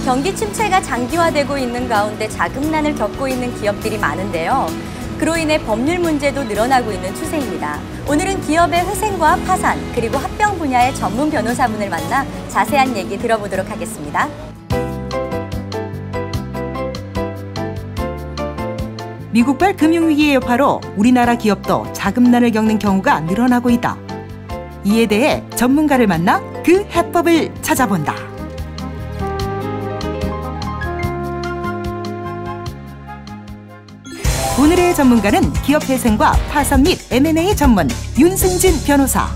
경기 침체가 장기화되고 있는 가운데 자금난을 겪고 있는 기업들이 많은데요. 그로 인해 법률 문제도 늘어나고 있는 추세입니다. 오늘은 기업의 회생과 파산, 그리고 합병 분야의 전문 변호사분을 만나 자세한 얘기 들어보도록 하겠습니다. 미국발 금융위기의 여파로 우리나라 기업도 자금난을 겪는 경우가 늘어나고 있다. 이에 대해 전문가를 만나 그 해법을 찾아본다. 오늘의 전문가는 기업회생과 파산 및 M&A 전문 윤승진 변호사.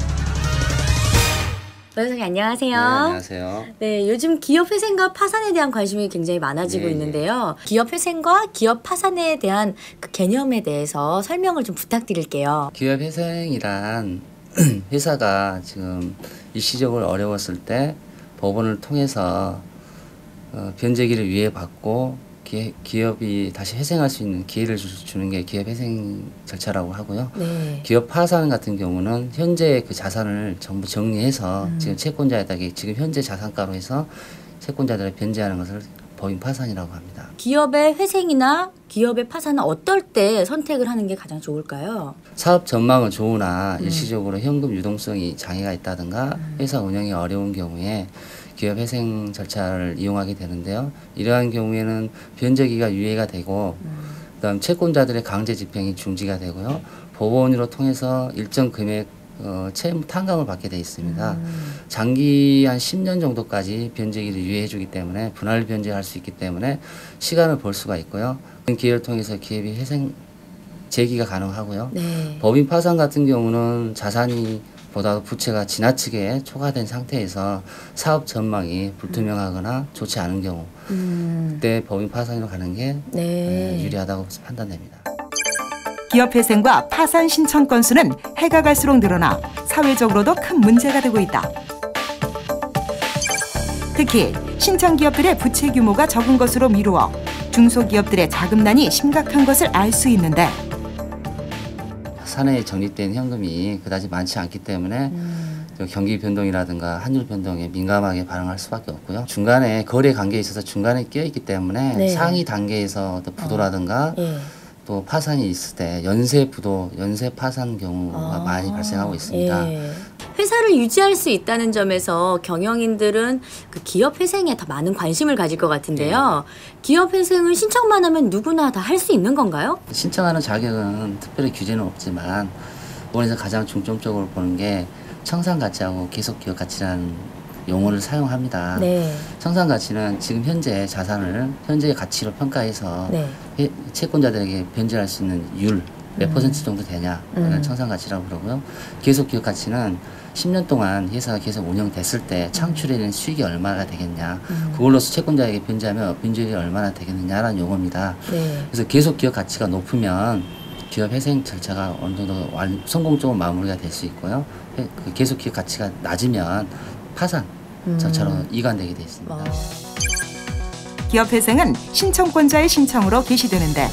변호사님 안녕하세요. 네, 안녕하세요. 네, 요즘 기업 회생과 파산에 대한 관심이 굉장히 많아지고 있는데요. 기업 회생과 기업 파산에 대한 그 개념에 대해서 설명을 좀 부탁드릴게요. 기업 회생이란 회사가 지금 일시적으로 어려웠을 때 법원을 통해서 변제기를 위해받고 기업이 다시 회생할 수 있는 기회를 주는 게 기업 회생 절차라고 하고요. 네. 기업 파산 같은 경우는 현재 그 자산을 전부 정리해서 지금 채권자에게 지금 현재 자산가로 해서 채권자들에 변제하는 것을 법인 파산이라고 합니다. 기업의 회생이나 기업의 파산은 어떨 때 선택을 하는 게 가장 좋을까요? 사업 전망은 좋으나 일시적으로 현금 유동성이 장애가 있다든가 회사 운영이 어려운 경우에 기업 회생 절차를 이용하게 되는데요. 이러한 경우에는 변제기가 유예가 되고 그다음 채권자들의 강제 집행이 중지가 되고요. 법원으로 통해서 일정 금액 채무 탕감을 받게 돼 있습니다. 장기 한 10년 정도까지 변제기를 유예해 주기 때문에 분할 변제할 수 있기 때문에 시간을 벌 수가 있고요. 그 기회를 통해서 기업이 회생 재기가 가능하고요. 네. 법인 파산 같은 경우는 자산이 보다 부채가 지나치게 초과된 상태에서 사업 전망이 불투명하거나 좋지 않은 경우 그때 법인 파산으로 가는 게 유리하다고 판단됩니다. 기업 회생과 파산 신청 건수는 해가 갈수록 늘어나 사회적으로도 큰 문제가 되고 있다. 특히 신청 기업들의 부채 규모가 적은 것으로 미루어 중소기업들의 자금난이 심각한 것을 알 수 있는데 사내에 적립된 현금이 그다지 많지 않기 때문에 경기 변동이라든가 환율 변동에 민감하게 반응할 수밖에 없고요. 중간에 거래 관계에 있어서 중간에 끼어있기 때문에 상위 단계에서 또 부도라든가 또 파산이 있을 때 연쇄 부도, 연쇄 파산 경우가 많이 발생하고 있습니다. 회사를 유지할 수 있다는 점에서 경영인들은 그 기업 회생에 더 많은 관심을 가질 것 같은데요. 기업 회생을 신청만 하면 누구나 다 할 수 있는 건가요? 신청하는 자격은 특별히 규제는 없지만 법원에서 가장 중점적으로 보는 게 청산가치하고 계속기업가치라는 용어를 사용합니다. 청산가치는 지금 현재 자산을 현재의 가치로 평가해서 채권자들에게 변제할 수 있는 율 몇 퍼센트 정도 되냐 청산가치라고 그러고요. 계속기업가치는 10년 동안 회사가 계속 운영됐을 때 창출해낸 수익이 얼마나 되겠냐 그걸로서 채권자에게 변제하면 변제율이 얼마나 되겠느냐라는 용어입니다. 그래서 계속기업가치가 높으면 기업 회생 절차가 어느 정도 성공적으로 마무리가 될 수 있고요. 그 계속기업가치가 낮으면 파산 절차로 이관되게 되어 있습니다. 기업 회생은 신청권자의 신청으로 개시되는데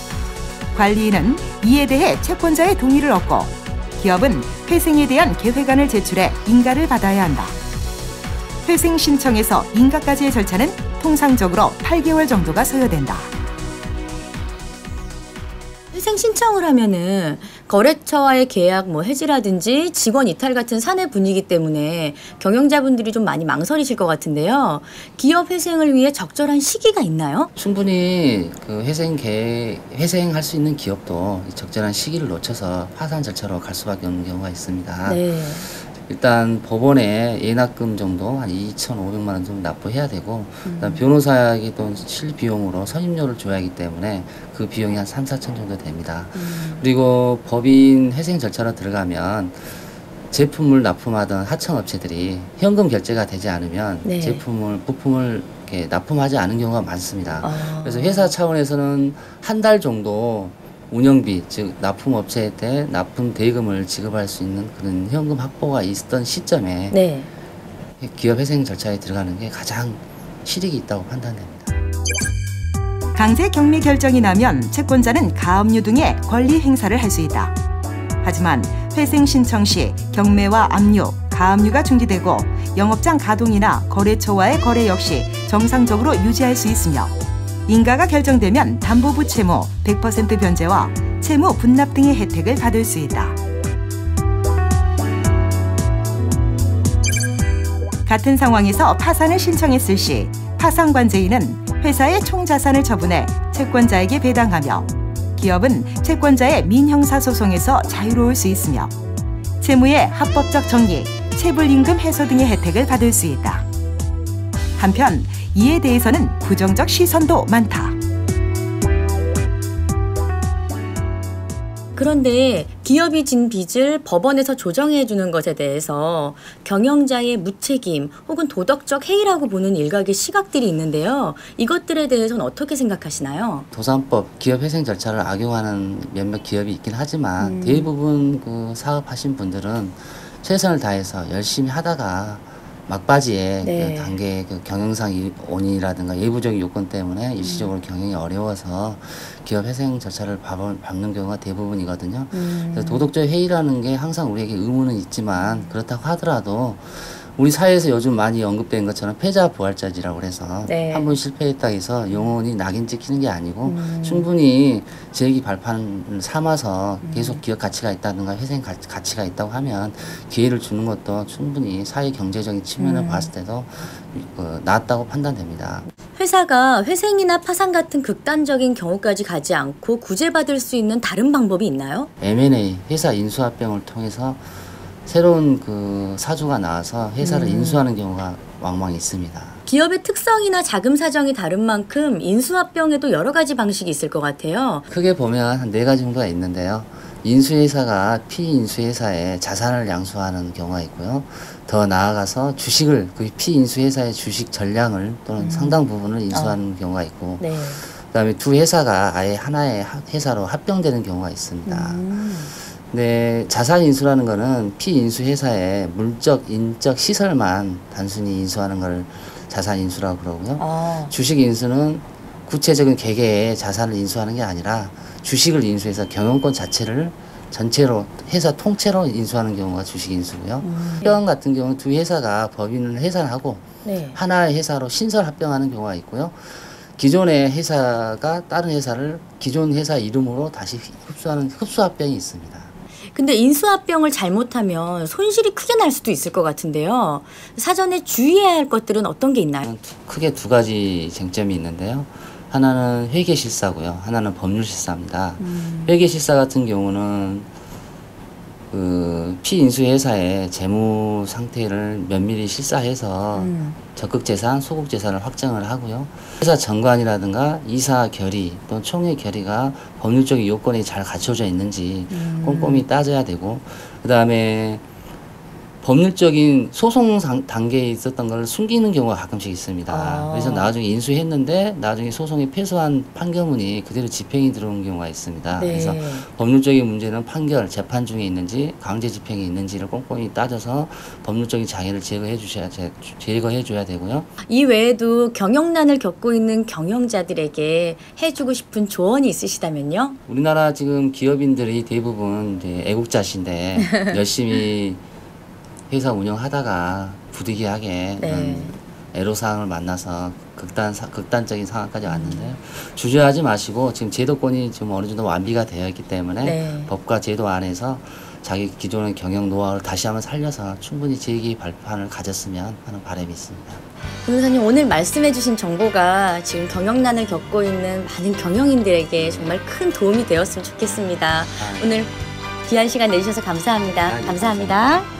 관리인은 이에 대해 채권자의 동의를 얻고 기업은 회생에 대한 계획안을 제출해 인가를 받아야 한다. 회생 신청에서 인가까지의 절차는 통상적으로 8개월 정도가 소요된다. 회생 신청을 하면은 거래처와의 계약 해지라든지 직원 이탈 같은 사내 분위기 때문에 경영자분들이 좀 많이 망설이실 것 같은데요. 기업 회생을 위해 적절한 시기가 있나요? 충분히 그 회생할 수 있는 기업도 적절한 시기를 놓쳐서 파산 절차로 갈 수밖에 없는 경우가 있습니다. 일단 법원에 예납금 정도 한 2,500만 원 정도 납부해야 되고 그다음 변호사에게 또 실비용으로 선임료를 줘야 하기 때문에 그 비용이 한 3, 4천 정도 됩니다. 그리고 법인 회생 절차로 들어가면 제품을 납품하던 하청업체들이 현금 결제가 되지 않으면 부품을 이렇게 납품하지 않은 경우가 많습니다. 그래서 회사 차원에서는 한 달 정도 운영비, 즉 납품업체한테 납품 대금을 지급할 수 있는 그런 현금 확보가 있었던 시점에 기업 회생 절차에 들어가는 게 가장 실익이 있다고 판단됩니다. 강제 격리 결정이 나면 채권자는 가압류 등의 권리 행사를 할 수 있다. 하지만 회생 신청 시 경매와 압류, 가압류가 중지되고 영업장 가동이나 거래처와의 거래 역시 정상적으로 유지할 수 있으며 인가가 결정되면 담보부 채무 100% 변제와 채무 분납 등의 혜택을 받을 수 있다. 같은 상황에서 파산을 신청했을 시 파산관제인은 회사의 총 자산을 처분해 채권자에게 배당하며 기업은 채권자의 민형사소송에서 자유로울 수 있으며 채무의 합법적 정리, 체불임금 해소 등의 혜택을 받을 수 있다. 한편 이에 대해서는 부정적 시선도 많다. 그런데 기업이 진 빚을 법원에서 조정해 주는 것에 대해서 경영자의 무책임 혹은 도덕적 해이라고 보는 일각의 시각들이 있는데요. 이것들에 대해서는 어떻게 생각하시나요? 도산법 기업회생 절차를 악용하는 몇몇 기업이 있긴 하지만 대부분 그 사업하신 분들은 최선을 다해서 열심히 하다가 막바지에 네. 그 단계 그 경영상 원인이라든가 예부적인 요건 때문에 일시적으로 경영이 어려워서 기업 회생 절차를 밟는 경우가 대부분이거든요. 그래서 도덕적 해이라는 게 항상 우리에게 의무는 있지만 그렇다고 하더라도 우리 사회에서 요즘 많이 언급된 것처럼 패자부활자지라고 해서 네. 한 번 실패했다 해서 영원히 낙인 찍히는 게 아니고 충분히 재기 발판을 삼아서 계속 기업 가치가 있다든가 회생 가치가 있다고 하면 기회를 주는 것도 충분히 사회 경제적인 측면을 봤을 때도 낫다고 판단됩니다. 회사가 회생이나 파산 같은 극단적인 경우까지 가지 않고 구제받을 수 있는 다른 방법이 있나요? M&A 회사 인수합병을 통해서 새로운 그 사주가 나와서 회사를 인수하는 경우가 왕왕 있습니다. 기업의 특성이나 자금 사정이 다른 만큼 인수합병에도 여러 가지 방식이 있을 것 같아요. 크게 보면 한 4가지 정도가 있는데요. 인수회사가 피인수회사에 자산을 양수하는 경우가 있고요. 더 나아가서 주식을 그 피인수회사의 주식 전량을 또는 상당 부분을 인수하는 경우가 있고 네. 그다음에 두 회사가 아예 하나의 회사로 합병되는 경우가 있습니다. 네, 자산 인수라는 거는 피인수 회사의 물적, 인적 시설만 단순히 인수하는 걸 자산 인수라고 그러고요. 주식 인수는 구체적인 개개의 자산을 인수하는 게 아니라 주식을 인수해서 경영권 자체를 전체로 회사 통째로 인수하는 경우가 주식 인수고요. 합병 같은 경우는 두 회사가 법인을 해산하고 네. 하나의 회사로 신설 합병하는 경우가 있고요. 기존의 회사가 다른 회사를 기존 회사 이름으로 다시 흡수하는 흡수합병이 있습니다. 근데 인수합병을 잘못하면 손실이 크게 날 수도 있을 것 같은데요. 사전에 주의해야 할 것들은 어떤 게 있나요? 크게 2가지 쟁점이 있는데요. 하나는 회계실사고요. 하나는 법률실사입니다. 회계실사 같은 경우는 그 피인수회사의 재무 상태를 면밀히 실사해서 적극재산, 소극재산을 확정을 하고요. 회사 정관이라든가 이사 결의 또는 총회 결의가 법률적인 요건이 잘 갖춰져 있는지 꼼꼼히 따져야 되고 그 다음에 법률적인 소송 단계에 있었던 걸 숨기는 경우가 가끔씩 있습니다. 그래서 나중에 인수했는데 나중에 소송에 패소한 판결문이 그대로 집행이 들어온 경우가 있습니다. 네. 그래서 법률적인 문제는 판결, 재판 중에 있는지 강제 집행이 있는지를 꼼꼼히 따져서 법률적인 장애를 제거해 줘야 되고요. 이 외에도 경영난을 겪고 있는 경영자들에게 해주고 싶은 조언이 있으시다면요? 우리나라 지금 기업인들이 대부분 이제 애국자신데 열심히 회사 운영하다가 부득이하게 네. 애로사항을 만나서 극단적인 상황까지 왔는데요. 주저하지 마시고 지금 제도권이 좀 어느 정도 완비가 되어 있기 때문에 네. 법과 제도 안에서 자기 기존의 경영 노하우를 다시 한번 살려서 충분히 재기 발판을 가졌으면 하는 바람이 있습니다. 변호사님, 오늘 말씀해 주신 정보가 지금 경영난을 겪고 있는 많은 경영인들에게 정말 큰 도움이 되었으면 좋겠습니다. 오늘 귀한 시간 내주셔서 감사합니다. 감사합니다.